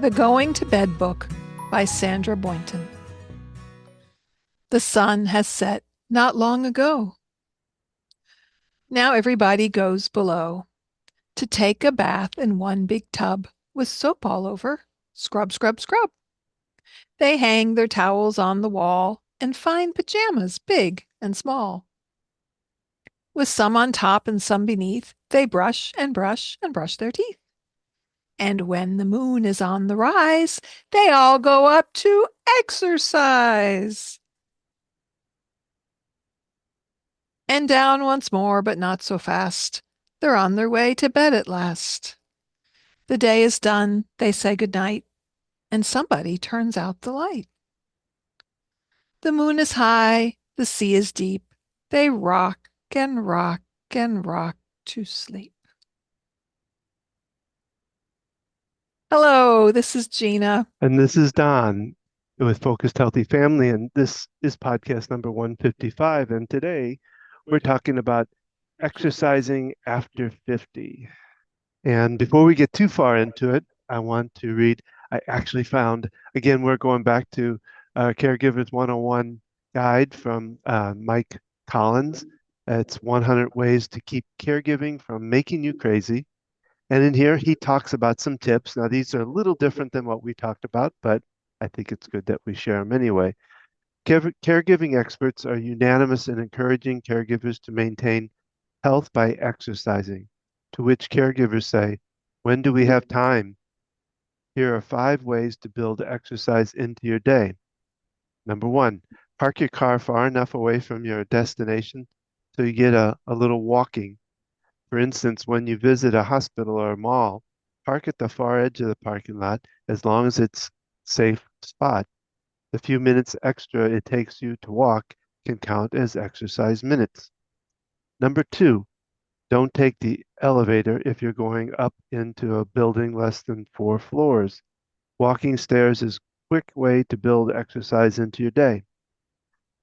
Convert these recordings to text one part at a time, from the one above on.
The Going to Bed Book by Sandra Boynton. The sun has set not long ago. Now everybody goes below to take a bath in one big tub with soap all over. Scrub, scrub, scrub. They hang their towels on the wall and find pajamas big and small. With some on top and some beneath, they brush and brush and brush their teeth. And when the moon is on the rise, they all go up to exercise. And down once more, but not so fast. They're on their way to bed at last. The day is done, they say good night, and somebody turns out the light. The moon is high, the sea is deep. They rock and rock and rock to sleep. Hello, this is Gina. And this is Don with Focused Healthy Family, and this is podcast number 155. And today we're talking about exercising after 50. And before we get too far into it, I want to read. I actually found, again, we're going back to Caregivers 101 guide from Mike Collins. It's 100 ways to keep caregiving from making you crazy. And in here, he talks about some tips. Now, these are a little different than what we talked about, but I think it's good that we share them anyway. Caregiving experts are unanimous in encouraging caregivers to maintain health by exercising, to which caregivers say, when do we have time? Here are 5 ways to build exercise into your day. Number 1, park your car far enough away from your destination so you get a little walking. For instance, when you visit a hospital or a mall, park at the far edge of the parking lot as long as it's a safe spot. The few minutes extra it takes you to walk can count as exercise minutes. Number 2, don't take the elevator if you're going up into a building less than 4 floors. Walking stairs is a quick way to build exercise into your day.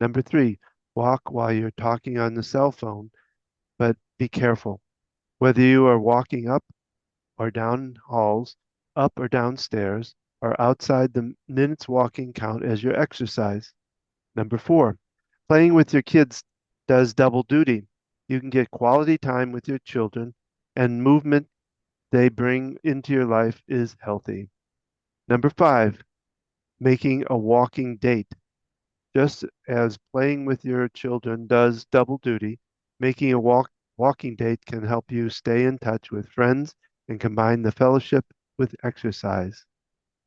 Number 3, walk while you're talking on the cell phone, but be careful. Whether you are walking up or down halls, up or downstairs, or outside, the minutes walking count as your exercise. Number 4, playing with your kids does double duty. You can get quality time with your children, and movement they bring into your life is healthy. Number 5, making a walking date. Just as playing with your children does double duty, making a walking date can help you stay in touch with friends and combine the fellowship with exercise.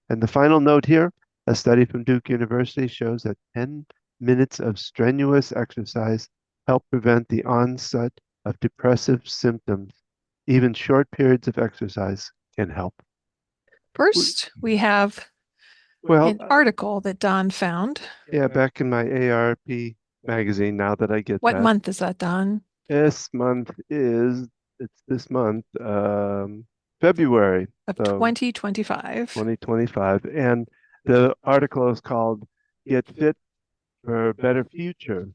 And the final note here, a study from Duke University shows that 10 minutes of strenuous exercise help prevent the onset of depressive symptoms. Even short periods of exercise can help. First, we have an article that Don found. Yeah, back in my AARP magazine, now that I get What that. month is that, Don? This month it's this month, February Of so 2025. 2025. And the article is called Get Fit for a Better Future.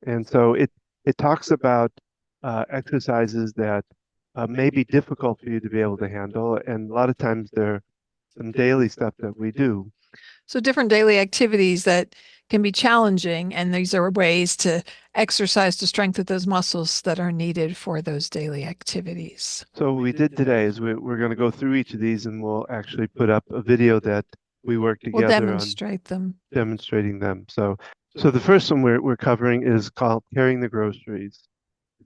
And so it talks about exercises that may be difficult for you to be able to handle. And a lot of times they're some daily stuff that we do. So different daily activities that can be challenging, and these are ways to exercise to strengthen those muscles that are needed for those daily activities. So what we did today is we're going to go through each of these, and we'll actually put up a video that we work together We'll demonstrate them. Demonstrating them. So the first one we're covering is called carrying the groceries.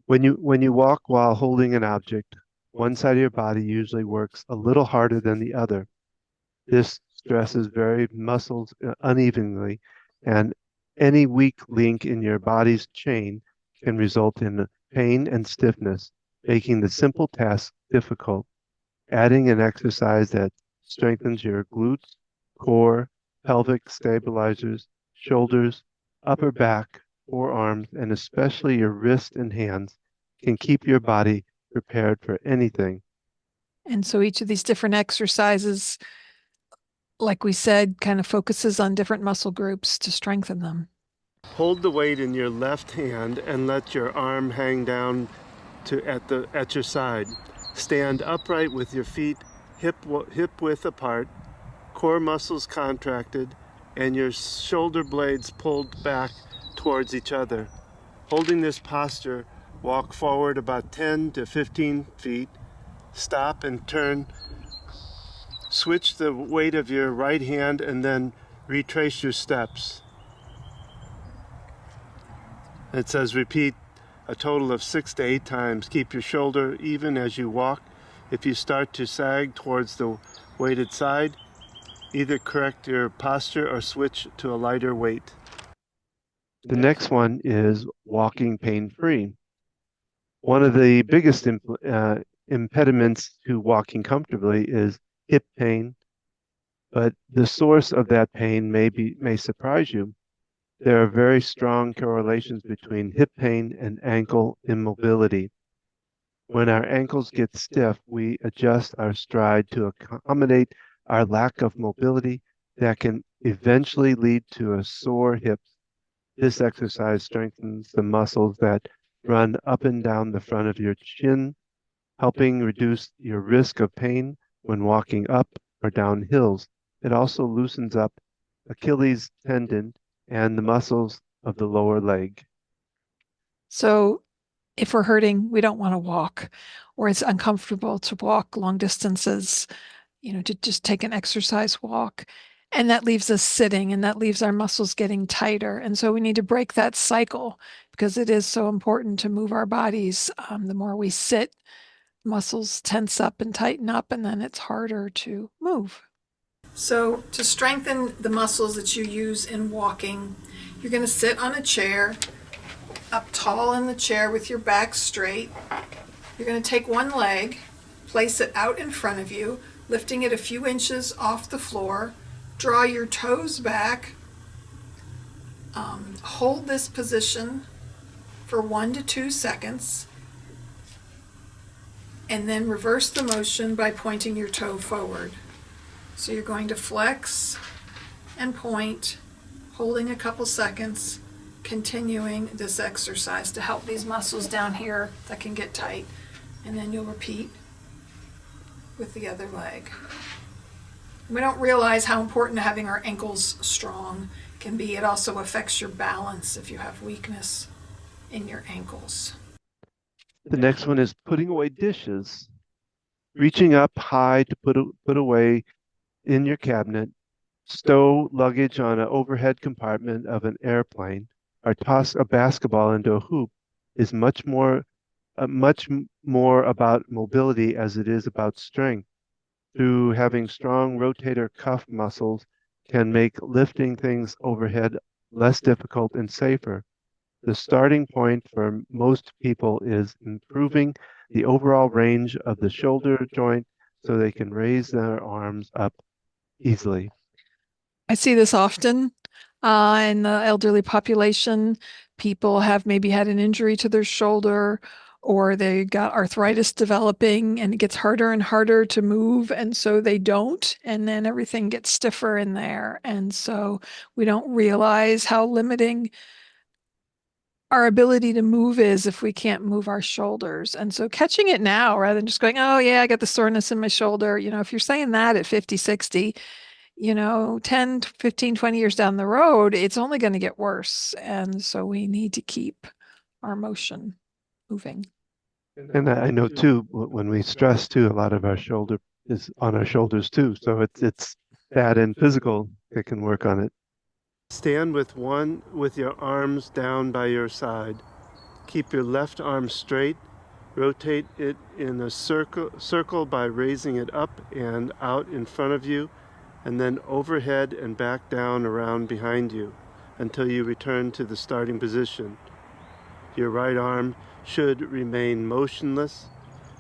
When you walk while holding an object, one side of your body usually works a little harder than the other. This stresses varied muscles unevenly, and any weak link in your body's chain can result in pain and stiffness, making the simple task difficult. Adding an exercise that strengthens your glutes, core, pelvic stabilizers, shoulders, upper back, forearms, and especially your wrists and hands can keep your body prepared for anything. And so each of these different exercises, like we said, kind of focuses on different muscle groups to strengthen them. Hold the weight in your left hand and let your arm hang down at your side. Stand upright with your feet hip width apart. core muscles contracted, and your shoulder blades pulled back towards each other. Holding this posture, walk forward about 10 to 15 feet, stop and turn, switch the weight of your right hand, and then retrace your steps. It says repeat a total of 6 to 8 times. Keep your shoulder even as you walk. If you start to sag towards the weighted side, either correct your posture or switch to a lighter weight. The next one is walking pain-free. One of the biggest impediments to walking comfortably is hip pain, but the source of that pain may surprise you. There are very strong correlations between hip pain and ankle immobility. When our ankles get stiff, we adjust our stride to accommodate our lack of mobility that can eventually lead to a sore hip. This exercise strengthens the muscles that run up and down the front of your chin, helping reduce your risk of pain when walking up or down hills. It also loosens up Achilles tendon and the muscles of the lower leg. So if we're hurting, we don't want to walk, or it's uncomfortable to walk long distances, to just take an exercise walk. And that leaves us sitting, and that leaves our muscles getting tighter. And so we need to break that cycle because it is so important to move our bodies. The more we sit, muscles tense up and tighten up, and then it's harder to move. So to strengthen the muscles that you use in walking, you're going to sit on a chair, up tall in the chair with your back straight. You're going to take one leg, place it out in front of you, lifting it a few inches off the floor. Draw your toes back. Hold this position for 1 to 2 seconds. And then reverse the motion by pointing your toe forward. So you're going to flex and point, holding a couple seconds, continuing this exercise to help these muscles down here that can get tight. And then you'll repeat with the other leg. We don't realize how important having our ankles strong can be. It also affects your balance if you have weakness in your ankles. The next one is putting away dishes. Reaching up high to put away in your cabinet, stow luggage on an overhead compartment of an airplane, or toss a basketball into a hoop is much more about mobility as it is about strength. Through having strong rotator cuff muscles can make lifting things overhead less difficult and safer. The starting point for most people is improving the overall range of the shoulder joint so they can raise their arms up easily. I see this often in the elderly population. People have maybe had an injury to their shoulder, or they got arthritis developing, and it gets harder and harder to move, and so they don't, and then everything gets stiffer in there. And so we don't realize how limiting our ability to move is if we can't move our shoulders. And so catching it now rather than just going, oh yeah, I got the soreness in my shoulder. If you're saying that at 50, 60, 10, 15, 20 years down the road, it's only going to get worse. And so we need to keep our motion moving. And I know too, when we stress too, a lot of our shoulder is on our shoulders too. So it's that and physical that can work on it. Stand with your arms down by your side. Keep your left arm straight. Rotate it in a circle by raising it up and out in front of you, and then overhead and back down around behind you until you return to the starting position. Your right arm should remain motionless.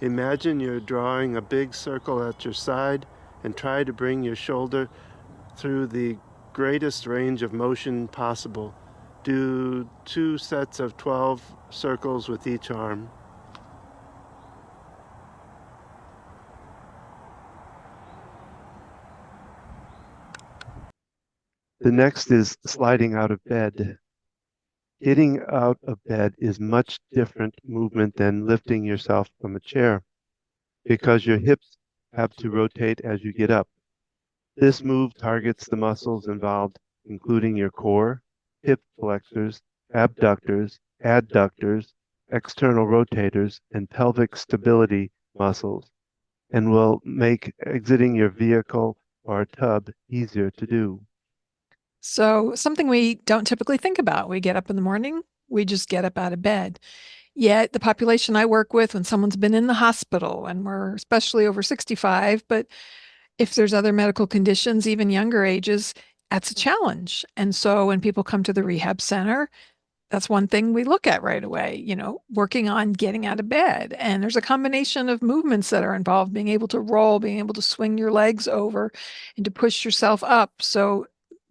Imagine you're drawing a big circle at your side and try to bring your shoulder through the greatest range of motion possible. Do 2 sets of 12 circles with each arm. The next is sliding out of bed. Getting out of bed is much different movement than lifting yourself from a chair because your hips have to rotate as you get up. This move targets the muscles involved, including your core, hip flexors, abductors, adductors, external rotators, and pelvic stability muscles, and will make exiting your vehicle or tub easier to do. So, something we don't typically think about. We get up in the morning, we just get up out of bed. Yet, the population I work with, when someone's been in the hospital, and we're especially over 65, but if there's other medical conditions, even younger ages, that's a challenge. And so, when people come to the rehab center, that's one thing we look at right away, working on getting out of bed. And there's a combination of movements that are involved, being able to roll, being able to swing your legs over and to push yourself up. So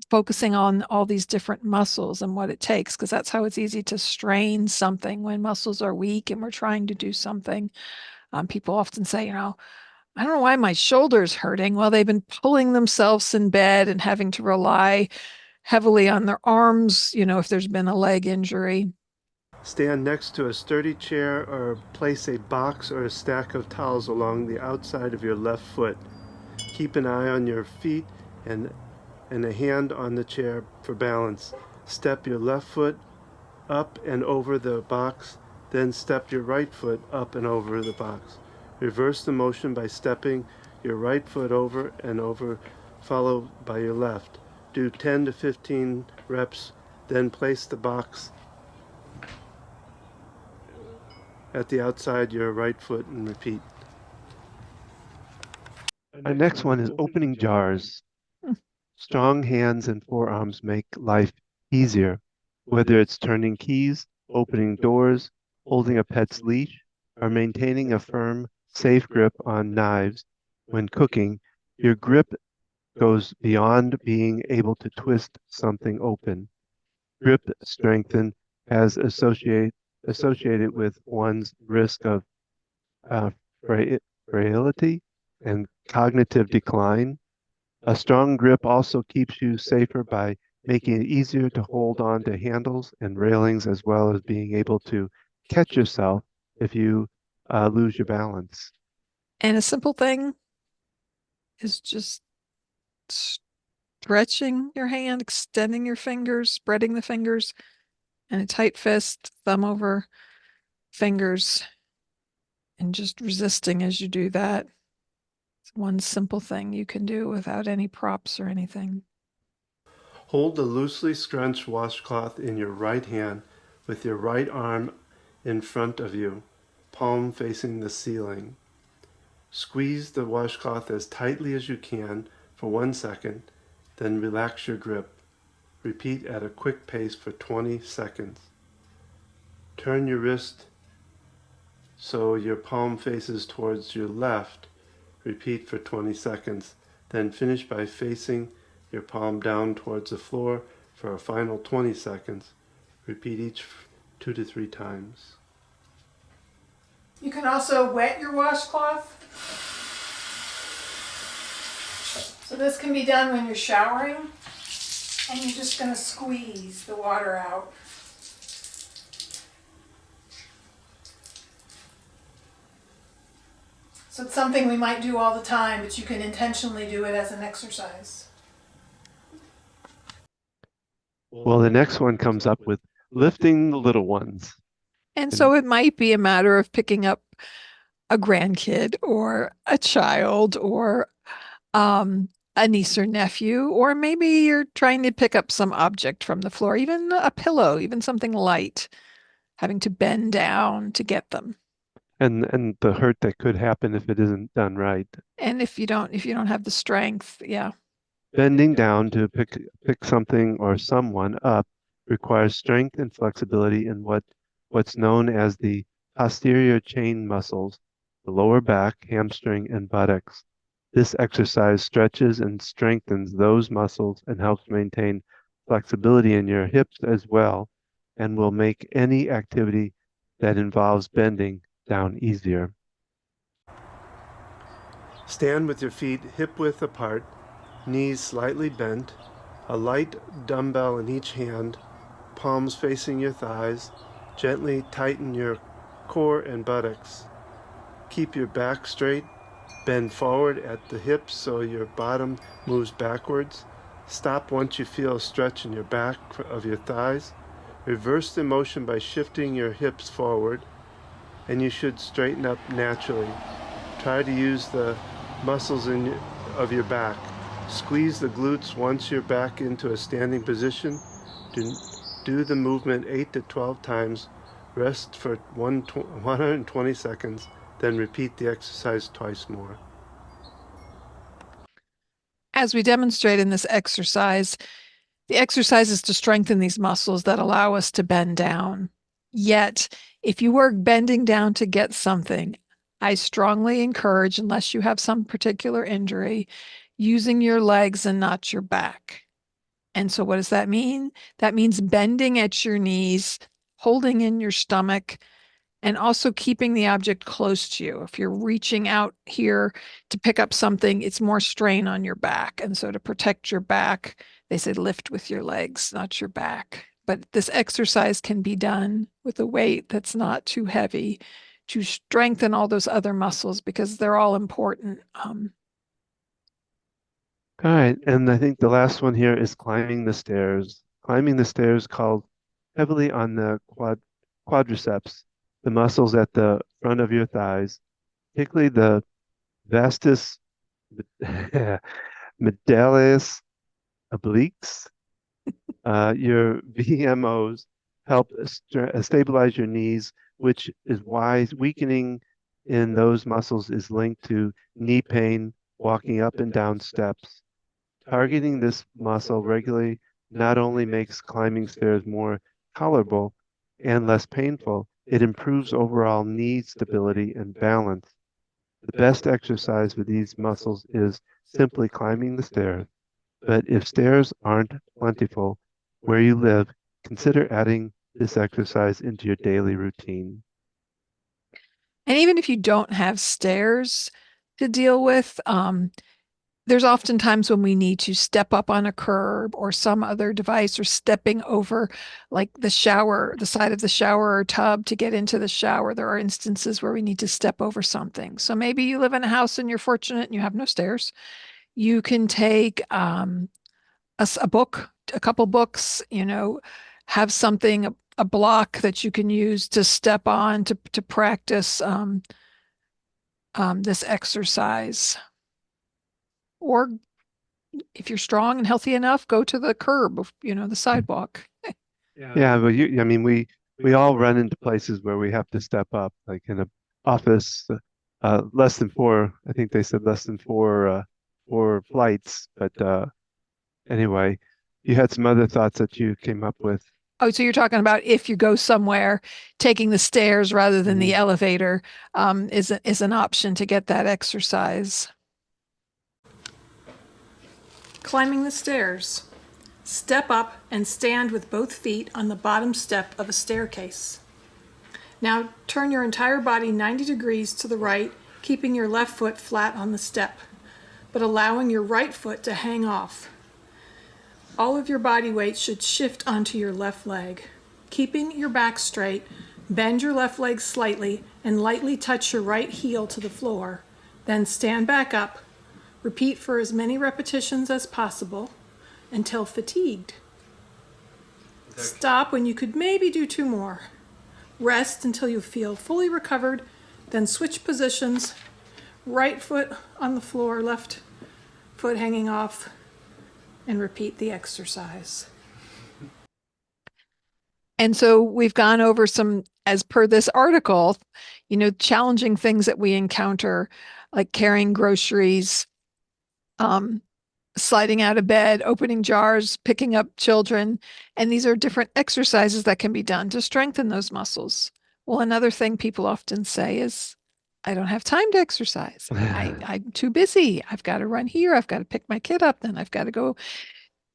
focusing on all these different muscles and what it takes, because that's how it's easy to strain something when muscles are weak and we're trying to do something. People often say, I don't know why my shoulder's hurting. Well, they've been pulling themselves in bed and having to rely heavily on their arms, if there's been a leg injury. Stand next to a sturdy chair or place a box or a stack of towels along the outside of your left foot. Keep an eye on your feet and, and a hand on the chair for balance. Step your left foot up and over the box, then step your right foot up and over the box. Reverse the motion by stepping your right foot over and over, followed by your left. Do 10 to 15 reps, then place the box at the outside your right foot and repeat. Our next one is opening jars. Strong hands and forearms make life easier, whether it's turning keys, opening doors, holding a pet's leash, or maintaining a firm, safe grip on knives. When cooking, your grip goes beyond being able to twist something open. Grip strengthen has associated with one's risk of uh, frailty and cognitive decline. A strong grip also keeps you safer by making it easier to hold on to handles and railings, as well as being able to catch yourself if you lose your balance. And a simple thing is just stretching your hand, extending your fingers, spreading the fingers, and a tight fist, thumb over fingers, and just resisting as you do that. It's one simple thing you can do without any props or anything. Hold the loosely scrunched washcloth in your right hand with your right arm in front of you, palm facing the ceiling. Squeeze the washcloth as tightly as you can for 1 second, then relax your grip. Repeat at a quick pace for 20 seconds. Turn your wrist so your palm faces towards your left. Repeat for 20 seconds. Then finish by facing your palm down towards the floor for a final 20 seconds. Repeat each 2 to 3 times. You can also wet your washcloth. So this can be done when you're showering, and you're just going to squeeze the water out. So it's something we might do all the time, but you can intentionally do it as an exercise. Well, the next one comes up with lifting the little ones. And And so it might be a matter of picking up a grandkid or a child or a niece or nephew, or maybe you're trying to pick up some object from the floor, even a pillow, even something light, having to bend down to get them. and the hurt that could happen if it isn't done right. And if you don't have the strength, yeah. Bending down to pick something or someone up requires strength and flexibility in what's known as the posterior chain muscles, the lower back, hamstring, and buttocks. This exercise stretches and strengthens those muscles and helps maintain flexibility in your hips as well, and will make any activity that involves bending down easier. Stand with your feet hip width apart, knees slightly bent, a light dumbbell in each hand, palms facing your thighs. Gently tighten your core and buttocks. Keep your back straight Bend forward at the hips so your bottom moves backwards. Stop once you feel a stretch in your back of your thighs. Reverse the motion by shifting your hips forward, and you should straighten up naturally. Try to use the muscles of your back. Squeeze the glutes once you're back into a standing position. Do, do the movement 8 to 12 times. Rest for 120 seconds, then repeat the exercise twice more. As we demonstrate in this exercise, the exercise is to strengthen these muscles that allow us to bend down. Yet, if you are bending down to get something, I strongly encourage, unless you have some particular injury, using your legs and not your back. And so, what does that mean? That means bending at your knees, holding in your stomach, and also keeping the object close to you. If you're reaching out here to pick up something, it's more strain on your back. And so to protect your back, they say lift with your legs, not your back. But this exercise can be done with a weight that's not too heavy to strengthen all those other muscles because they're all important. All right, and I think the last one here is climbing the stairs. Climbing the stairs called heavily on the quadriceps, the muscles at the front of your thighs, particularly the vastus medialis obliques. Your VMOs help stabilize your knees, which is why weakening in those muscles is linked to knee pain, walking up and down steps. Targeting this muscle regularly not only makes climbing stairs more tolerable and less painful, it improves overall knee stability and balance. The best exercise for these muscles is simply climbing the stairs, but if stairs aren't plentiful where you live, consider adding this exercise into your daily routine. And even if you don't have stairs to deal with, there's often times when we need to step up on a curb or some other device or stepping over like the shower, the side of the shower or tub to get into the shower. There are instances where we need to step over something. So maybe you live in a house and you're fortunate and you have no stairs. You can take a book, a couple books, have something, a block that you can use to step on to practice this exercise. Or if you're strong and healthy enough, go to the curb, the sidewalk. Yeah, but I mean, we all run into places where we have to step up, like in a office, less than four. I think they said less than four flights. But anyway, you had some other thoughts that you came up with. Oh, so you're talking about if you go somewhere, taking the stairs rather than the Mhm. elevator is an option to get that exercise. Climbing the stairs. Step up and stand with both feet on the bottom step of a staircase. Now turn your entire body 90 degrees to the right, keeping your left foot flat on the step, but allowing your right foot to hang off. All of your body weight should shift onto your left leg. Keeping your back straight, bend your left leg slightly and lightly touch your right heel to the floor. Then stand back up. Repeat for as many repetitions as possible until fatigued. Stop when you could maybe do two more. Rest until you feel fully recovered, then switch positions. Right foot on the floor, left foot hanging off, and repeat the exercise. And so we've gone over some, as per this article, challenging things that we encounter, like carrying groceries, um, sliding out of bed, opening jars, picking up children. And these are different exercises that can be done to strengthen those muscles. Well, another thing people often say is, I don't have time to exercise. I'm too busy. I've got to run here. I've got to pick my kid up. Then I've got to go,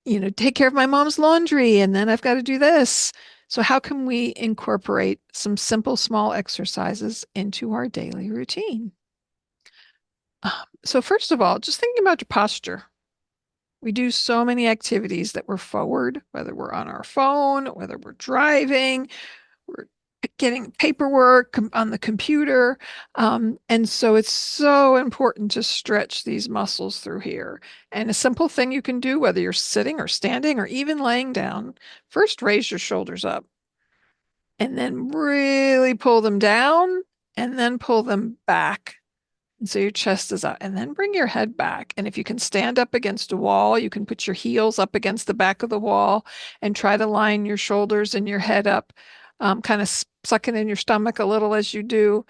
take care of my mom's laundry. And then I've got to do this. So, how can we incorporate some simple, small exercises into our daily routine? So, first of all, just thinking about your posture. We do so many activities that we're forward, whether we're on our phone, whether we're driving, we're getting paperwork on the computer. And so it's so important to stretch these muscles through here. And a simple thing you can do, whether you're sitting or standing or even laying down, first raise your shoulders up and then really pull them down and then pull them back. And so your chest is out, and then bring your head back. And if you can stand up against a wall, you can put your heels up against the back of the wall and try to line your shoulders and your head up, kind of sucking in your stomach a little as you do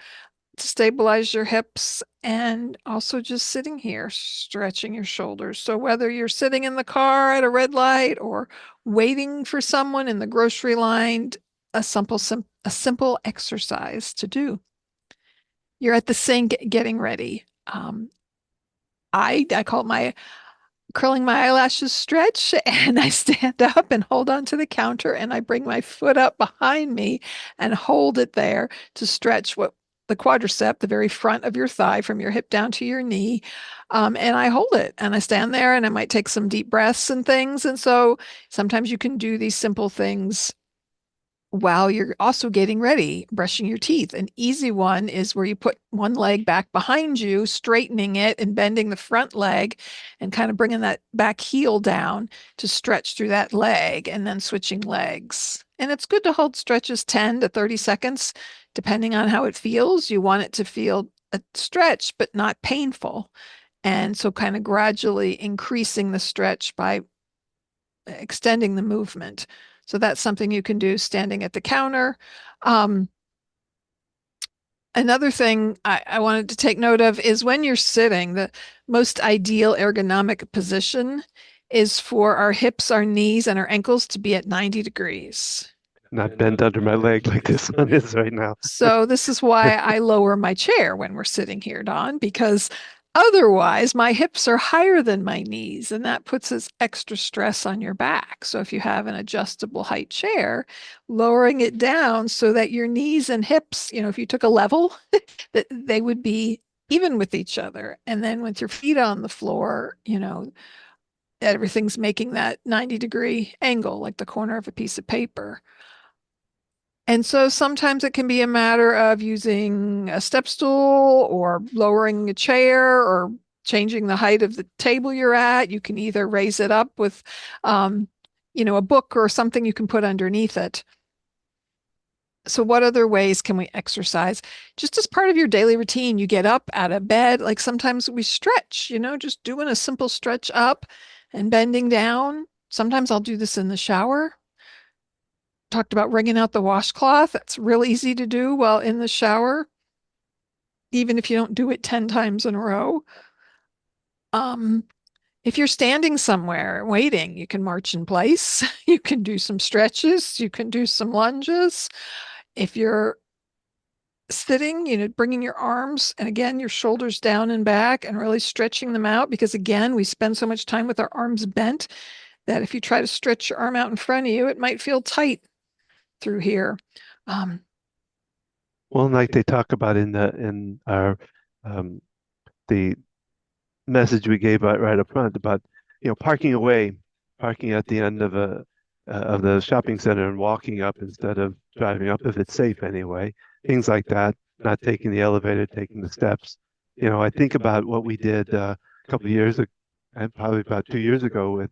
to stabilize your hips. And also just sitting here, stretching your shoulders. So whether you're sitting in the car at a red light or waiting for someone in the grocery line, a simple exercise to do. You're at the sink getting ready. I call it my curling my eyelashes stretch, and I stand up and hold on to the counter and I bring my foot up behind me and hold it there to stretch what the quadricep, the very front of your thigh from your hip down to your knee. And I hold it and I stand there and I might take some deep breaths and things. And so sometimes you can do these simple things while you're also getting ready, brushing your teeth. An easy one is where you put one leg back behind you, straightening it and bending the front leg and kind of bringing that back heel down to stretch through that leg and then switching legs. And it's good to hold stretches 10 to 30 seconds, depending on how it feels. You want it to feel a stretch, but not painful. And so, kind of gradually increasing the stretch by extending the movement. So that's something you can do standing at the counter. Um, Another thing I wanted to take note of is when you're sitting, the most ideal ergonomic position is for our hips, our knees, and our ankles to be at 90 degrees. Not bent under my leg like this one is right now. So this is why I lower my chair when we're sitting here, Don, because otherwise my hips are higher than my knees, and that puts this extra stress on your back. So if you have an adjustable height chair, lowering it down so that your knees and hips, if you took a level, that they would be even with each other. And then with your feet on the floor, everything's making that 90-degree angle, like the corner of a piece of paper. And so sometimes it can be a matter of using a step stool or lowering a chair or changing the height of the table you're at. You can either raise it up with, um, a book or something you can put underneath it. So, what other ways can we exercise? Just as part of your daily routine, you get up out of bed. Like sometimes we stretch, just doing a simple stretch up and bending down. Sometimes I'll do this in the shower. Talked about wringing out the washcloth. That's real easy to do while in the shower, even if you don't do it 10 times in a row. Um, if you're standing somewhere waiting, you can march in place. You can do some stretches. You can do some lunges. If you're sitting, bringing your arms and again, your shoulders down and back and really stretching them out because again, we spend so much time with our arms bent that if you try to stretch your arm out in front of you, it might feel tight through here. Um, Well, like they talk about in our um, the message we gave right up front about parking away, parking at the end of the shopping center and walking up instead of driving up if it's safe anyway. Things like that. Not taking the elevator, taking the steps. I think about what we did a couple of years ago, and probably about 2 years ago, with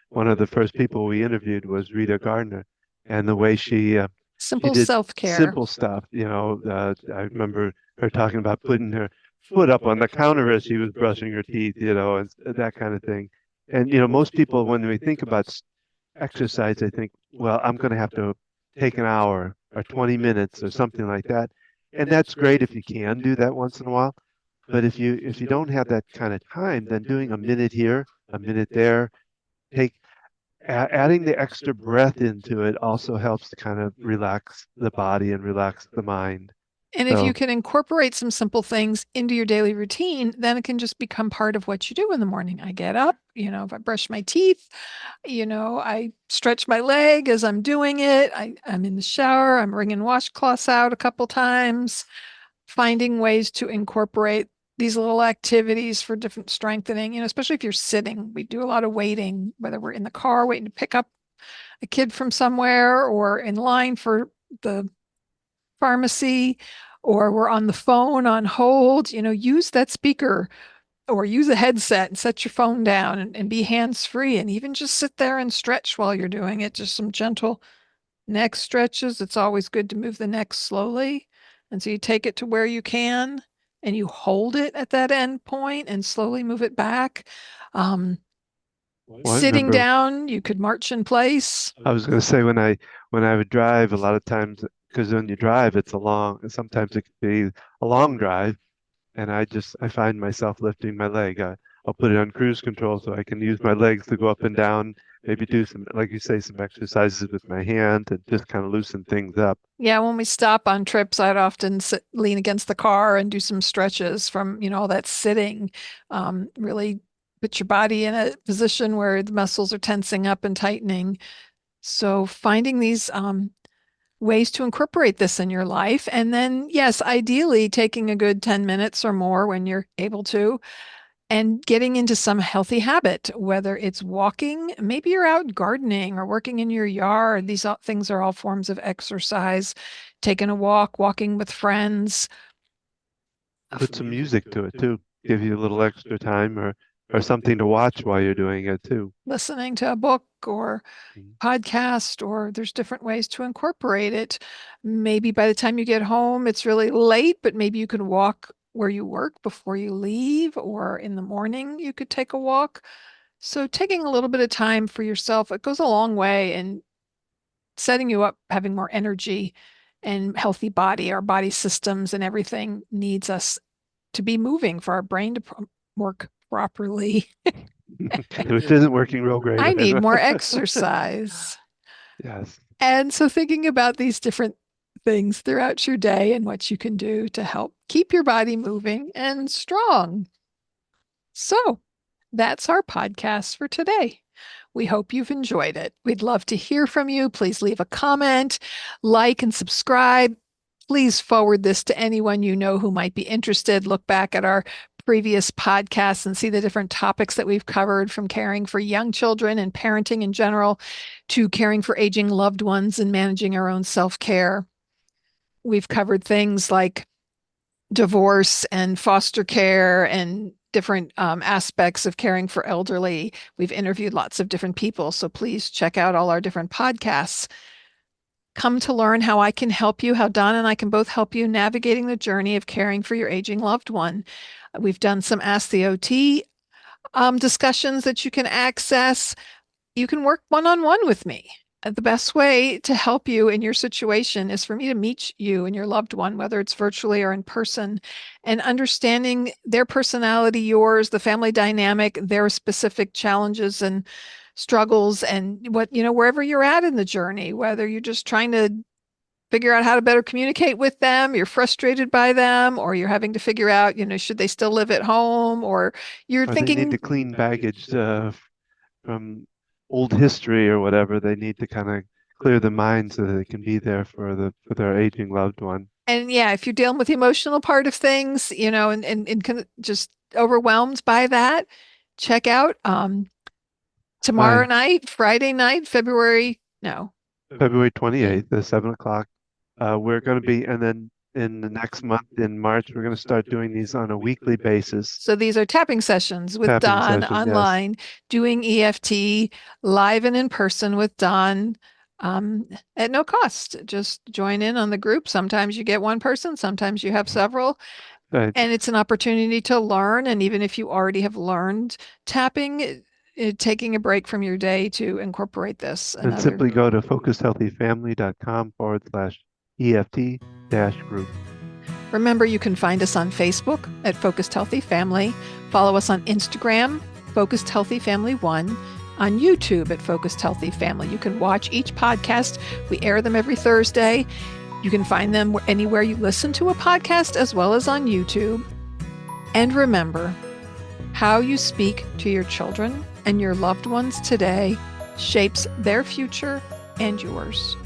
one of the first people we interviewed was Rita Gardner, and the way she Simple did self-care. simple stuff. I remember her talking about putting her foot up on the counter as she was brushing her teeth, and that kind of thing. And most people, when we think about exercise, they think, well, I'm going to have to take an hour or 20 minutes or something like that. And that's great if you can do that once in a while. But if you don't have that kind of time, then doing a minute here, a minute there, take adding the extra breath into it also helps to kind of relax the body and relax the mind. And if you So, can incorporate some simple things into your daily routine, then it can just become part of what you do in the morning. I get up, if I brush my teeth, I stretch my leg as I'm doing it. I'm in the shower, I'm wringing washcloths out a couple times, finding ways to incorporate these little activities for different strengthening, especially if you're sitting. We do a lot of waiting, whether we're in the car waiting to pick up a kid from somewhere or in line for the pharmacy or we're on the phone on hold, use that speaker or use a headset and set your phone down and be hands-free and even just sit there and stretch while you're doing it. Just some gentle neck stretches. It's always good to move the neck slowly. And so you take it to where you can and you hold it at that end point and slowly move it back. Um, Well, I Sitting remember down, you could march in place. I was going to say when I would drive a lot of times because when you drive it's a long sometimes it could be a long drive and I find myself lifting my leg. I'll put it on cruise control so I can use my legs to go up and down, maybe do some, like you say, some exercises with my hand and just kind of loosen things up. Yeah, when we stop on trips, I'd often lean against the car and do some stretches from, all that sitting. Really put your body in a position where the muscles are tensing up and tightening. So finding these ways to incorporate this in your life. And then, yes, ideally taking a good 10 minutes or more when you're able to and getting into some healthy habit, whether it's walking, maybe you're out gardening or working in your yard. These things are all forms of exercise. Taking a walk, walking with friends, Put some music to it too. Give you a little extra time or something to watch while you're doing it too. listening to a book or Mhm. podcast, or there's different ways to incorporate it. Maybe by the time you get home, it's really late, but maybe you can walk where you work before you leave, or in the morning, you could take a walk. So taking a little bit of time for yourself, it goes a long way in setting you up, having more energy and healthy body. Our body systems and everything needs us to be moving for our brain to work properly. Which isn't working real great I right need now. more exercise. Yes. And so thinking about these different things throughout your day and what you can do to help keep your body moving and strong. So that's our podcast for today. We hope you've enjoyed it. We'd love to hear from you. Please leave a comment, like, and subscribe. Please forward this to anyone you know who might be interested. Look back at our previous podcasts and see the different topics that we've covered, from caring for young children and parenting in general to caring for aging loved ones and managing our own self care. We've covered things like divorce and foster care and different aspects of caring for elderly. We've interviewed lots of different people, so please check out all our different podcasts. Come to learn how I can help you, how Don and I can both help you navigating the journey of caring for your aging loved one. We've done some Ask the OT discussions that you can access. You can work one-on-one with me. The best way to help you in your situation is for me to meet you and your loved one, whether it's virtually or in person, and understanding their personality, yours, the family dynamic, their specific challenges and struggles, and wherever you're at in the journey, whether you're just trying to figure out how to better communicate with them, you're frustrated by them, or you're having to figure out, should they still live at home, or you're Or they need thinking. to clean baggage from old history or whatever. They need to kind of clear the mind so that they can be there for their aging loved one. And yeah, if you're dealing with the emotional part of things, and kind of just overwhelmed by that, check out tomorrow By night, Friday night, February, no, February yeah. 28th, at 7 o'clock, we're going to be, and then in the next month in March, we're going to start doing these on a weekly basis. So these are tapping sessions with Tapping Don session, yes. online, doing EFT live and in person with Don um, at no cost. Just join in on the group. Sometimes you get one person, sometimes you have several. Right. And it's an opportunity to learn. And even if you already have learned tapping, taking a break from your day to incorporate this. And Another. simply go to focusedhealthyfamily.com/EFT group. Remember, you can find us on Facebook at Focused Healthy Family. Follow us on Instagram, Focused Healthy Family 1, on YouTube at Focused Healthy Family. You can watch each podcast. We air them every Thursday. You can find them anywhere you listen to a podcast, as well as on YouTube. And remember, how you speak to your children and your loved ones today shapes their future and yours.